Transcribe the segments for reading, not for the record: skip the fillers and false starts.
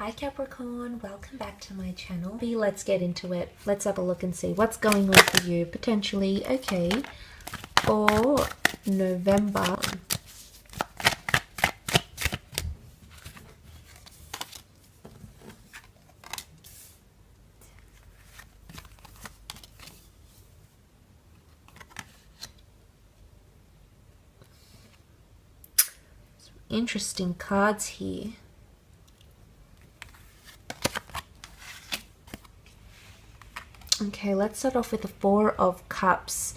Hi Capricorn, welcome back to my channel. Let's get into it. Let's have a look and see what's going on for you potentially. Okay, for November. Some interesting cards here. Okay, let's start off with the Four of Cups.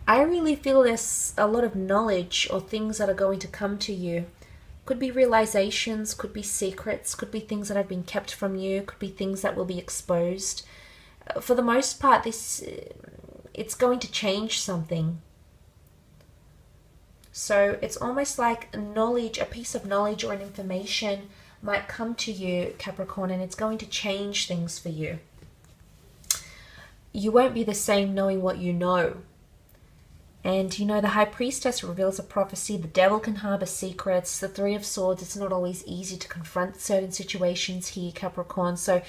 I really feel there's a lot of knowledge or things that are going to come to you. Could be realizations, could be secrets, could be things that have been kept from you, could be things that will be exposed. For the most part, it's going to change something. So it's almost like knowledge, a piece of knowledge or an information might come to you, Capricorn, and it's going to change things for you. You won't be the same knowing what you know. And you know, the High Priestess reveals a prophecy. The Devil can harbor secrets. The Three of Swords, it's not always easy to confront certain situations here, Capricorn. So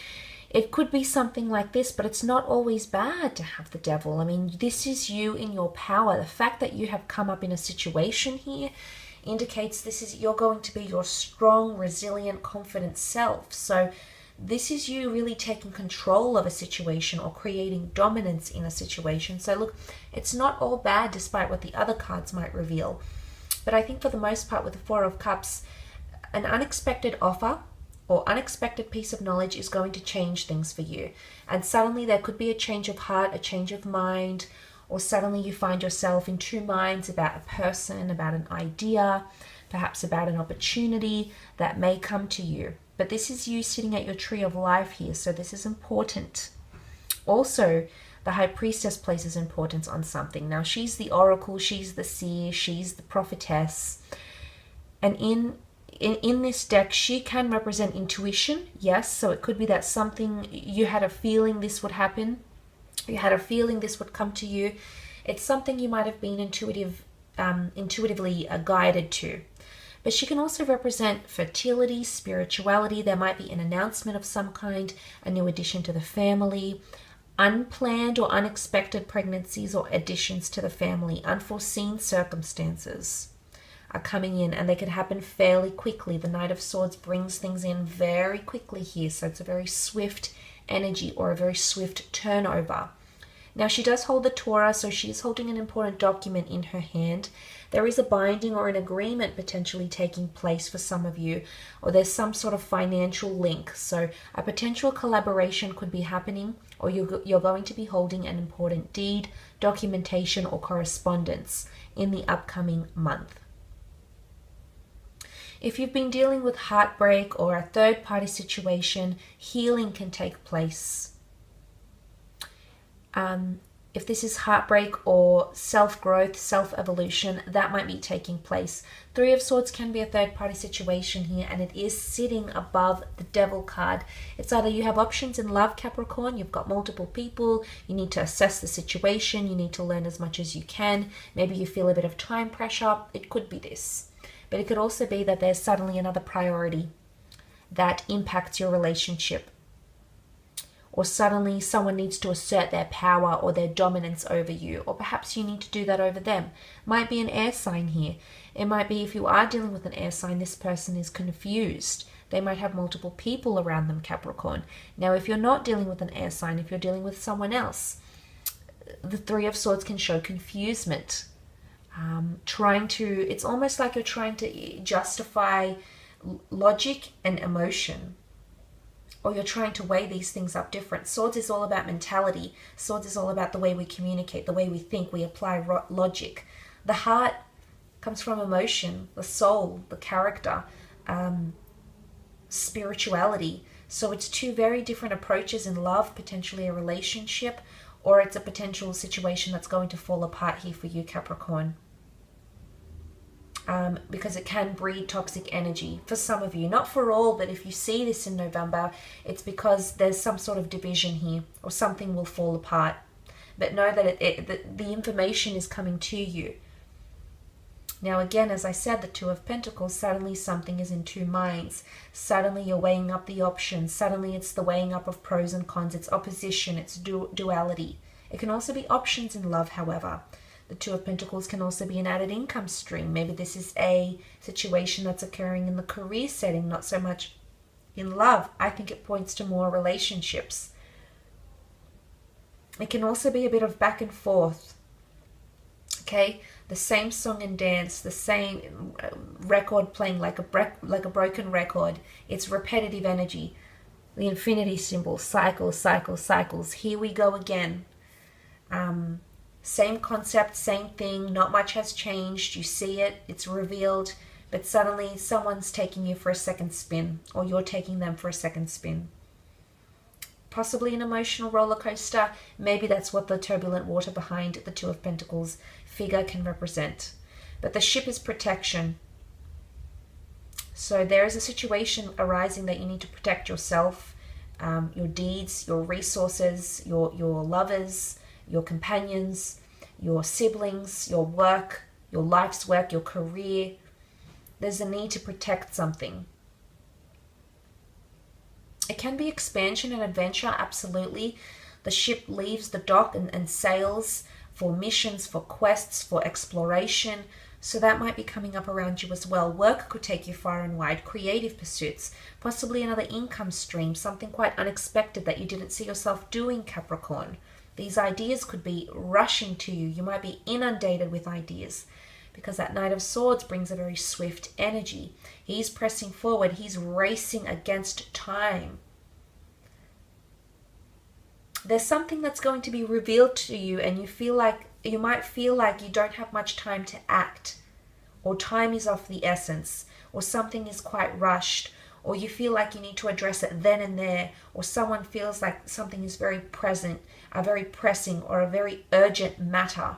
it could be something like this, but it's not always bad to have the Devil. I mean, this is you in your power. The fact that you have come up in a situation here indicates you're going to be your strong, resilient, confident self. So this is you really taking control of a situation or creating dominance in a situation. So look, it's not all bad despite what the other cards might reveal. But I think for the most part with the Four of Cups, an unexpected offer or unexpected piece of knowledge is going to change things for you. And suddenly there could be a change of heart, a change of mind, or suddenly you find yourself in two minds about a person, about an idea, perhaps about an opportunity that may come to you. But this is you sitting at your tree of life here, so this is important. Also, the High Priestess places importance on something. Now, she's the oracle, she's the seer, she's the prophetess. And in this deck, she can represent intuition, yes. So it could be that something, you had a feeling this would happen. You had a feeling this would come to you. It's something you might have been intuitively guided to. But she can also represent fertility, spirituality. There might be an announcement of some kind, a new addition to the family, unplanned or unexpected pregnancies or additions to the family, unforeseen circumstances are coming in, and they can happen fairly quickly. The Knight of Swords brings things in very quickly here, so it's a very swift energy or a very swift turnover. Now, she does hold the Torah, so she's holding an important document in her hand. There is a binding or an agreement potentially taking place for some of you, or there's some sort of financial link. So a potential collaboration could be happening, or you're going to be holding an important deed, documentation, or correspondence in the upcoming month. If you've been dealing with heartbreak or a third-party situation, healing can take place. If this is heartbreak or self-growth, self-evolution, that might be taking place. Three of Swords can be a third-party situation here, and it is sitting above the Devil card. It's either you have options in love, Capricorn, you've got multiple people, you need to assess the situation, you need to learn as much as you can. Maybe you feel a bit of time pressure. It could be this. But it could also be that there's suddenly another priority that impacts your relationship. Or suddenly someone needs to assert their power or their dominance over you, or perhaps you need to do that over them. Might be an air sign here. It might be, if you are dealing with an air sign, this person is confused. They might have multiple people around them, Capricorn. Now, if you're not dealing with an air sign, if you're dealing with someone else, the Three of Swords can show confusement. It's almost like you're trying to justify logic and emotion. Or you're trying to weigh these things up different. Swords is all about mentality. Swords is all about the way we communicate, the way we think, we apply logic. The heart comes from emotion, the soul, the character, spirituality. So it's two very different approaches in love, potentially a relationship, or it's a potential situation that's going to fall apart here for you, Capricorn. Because it can breed toxic energy for some of you, not for all, but if you see this in November, it's because there's some sort of division here, or something will fall apart. But know that the information is coming to you. Now again, as I said, the Two of Pentacles, suddenly something is in two minds. Suddenly you're weighing up the options. Suddenly it's the weighing up of pros and cons. It's opposition. It's duality. It can also be options in love, however. The Two of Pentacles can also be an added income stream. Maybe this is a situation that's occurring in the career setting, not so much in love. I think it points to more relationships. It can also be a bit of back and forth. Okay, the same song and dance, the same record playing like a broken record. It's repetitive energy. The infinity symbol, cycles, cycles, cycles. Here we go again. Same concept, same thing. Not much has changed. You see it, it's revealed, but suddenly someone's taking you for a second spin, or you're taking them for a second spin. Possibly an emotional roller coaster. Maybe that's what the turbulent water behind the Two of Pentacles figure can represent. But the ship is protection. So there is a situation arising that you need to protect yourself, your deeds, your resources, your lovers, your companions, your siblings, your work, your life's work, your career. There's a need to protect something. It can be expansion and adventure, absolutely. The ship leaves the dock and sails for missions, for quests, for exploration. So that might be coming up around you as well. Work could take you far and wide. Creative pursuits, possibly another income stream, something quite unexpected that you didn't see yourself doing, Capricorn. These ideas could be rushing to you. You might be inundated with ideas because that Knight of Swords brings a very swift energy. He's pressing forward. He's racing against time. There's something that's going to be revealed to you, and you might feel like you don't have much time to act, or time is of the essence, or something is quite rushed, or you feel like you need to address it then and there, or someone feels like something is very present, a very pressing or a very urgent matter.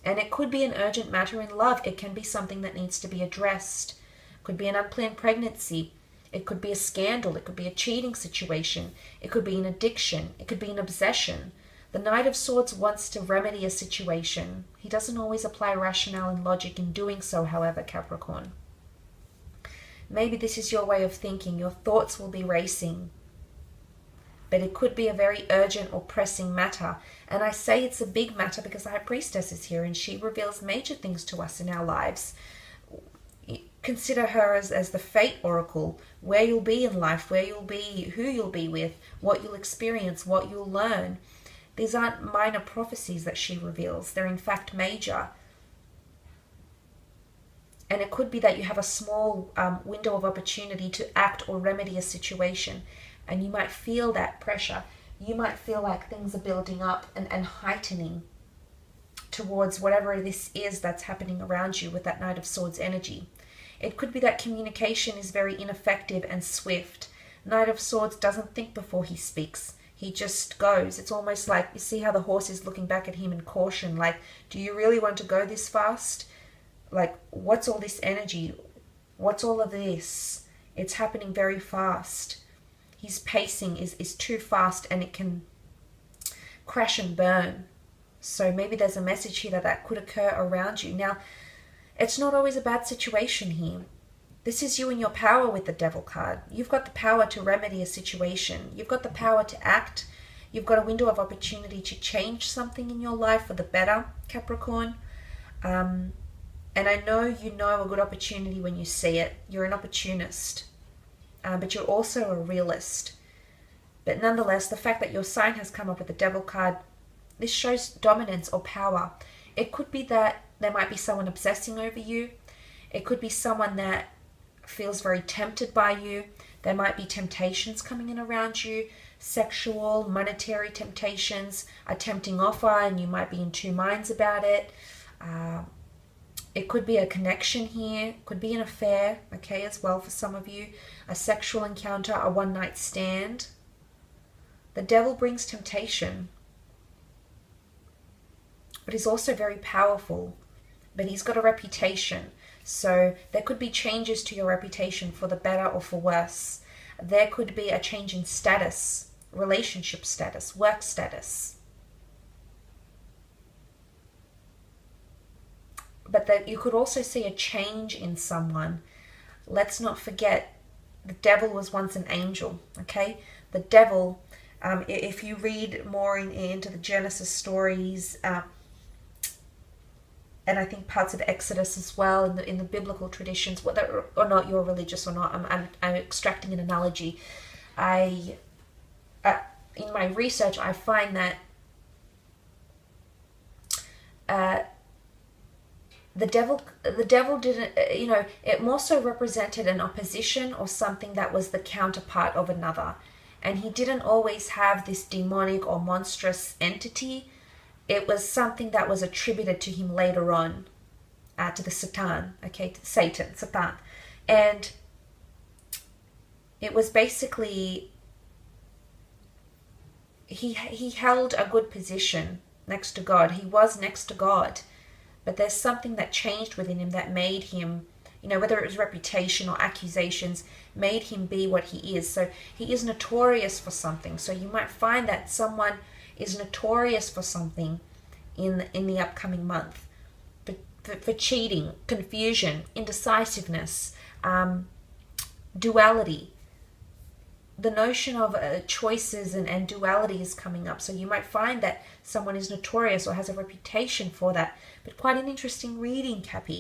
And it could be an urgent matter in love. It can be something that needs to be addressed. It could be an unplanned pregnancy. It could be a scandal. It could be a cheating situation. It could be an addiction. It could be an obsession. The Knight of Swords wants to remedy a situation. He doesn't always apply rationale and logic in doing so, however, Capricorn. Maybe this is your way of thinking. Your thoughts will be racing. But it could be a very urgent or pressing matter. And I say it's a big matter because the High Priestess is here and she reveals major things to us in our lives. Consider her as the fate oracle, where you'll be in life, where you'll be, who you'll be with, what you'll experience, what you'll learn. These aren't minor prophecies that she reveals. They're in fact major. And it could be that you have a small window of opportunity to act or remedy a situation. And you might feel that pressure. You might feel like things are building up and heightening towards whatever this is that's happening around you with that Knight of Swords energy. It could be that communication is very ineffective and swift. Knight of Swords doesn't think before he speaks. He just goes. It's almost like, you see how the horse is looking back at him in caution, like, do you really want to go this fast? Like, what's all this energy? What's all of this? It's happening very fast. His pacing is too fast and it can crash and burn. So maybe there's a message here that could occur around you. Now, it's not always a bad situation here. This is you in your power with the Devil card. You've got the power to remedy a situation. You've got the power to act. You've got a window of opportunity to change something in your life for the better, Capricorn. And I know you know a good opportunity when you see it. You're an opportunist. But you're also a realist. But nonetheless, the fact that your sign has come up with the Devil card, this shows dominance or power. It could be that there might be someone obsessing over you. It could be someone that feels very tempted by you. There might be temptations coming in around you, sexual, monetary temptations, a tempting offer, and you might be in two minds about it. It could be a connection here, could be an affair, okay, as well for some of you. A sexual encounter, a one-night stand. The Devil brings temptation, but he's also very powerful. But he's got a reputation. So there could be changes to your reputation for the better or for worse. There could be a change in status, relationship status, work status. but that you could also see a change in someone. Let's not forget, the devil was once an angel, okay? The devil, if you read more into the Genesis stories, and I think parts of Exodus as well, in the biblical traditions, whether or not you're religious or not, I'm extracting an analogy. In my research, I find that the devil didn't, it more so represented an opposition or something that was the counterpart of another. And he didn't always have this demonic or monstrous entity. It was something that was attributed to him later on, to the Satan, okay, to Satan. And it was basically, he held a good position next to God. He was next to God. But there's something that changed within him that made him, whether it was reputation or accusations, made him be what he is. So he is notorious for something. So you might find that someone is notorious for something in the upcoming month. For cheating, confusion, indecisiveness, duality. The notion of choices and duality is coming up. So you might find that someone is notorious or has a reputation for that. But quite an interesting reading, Cappy.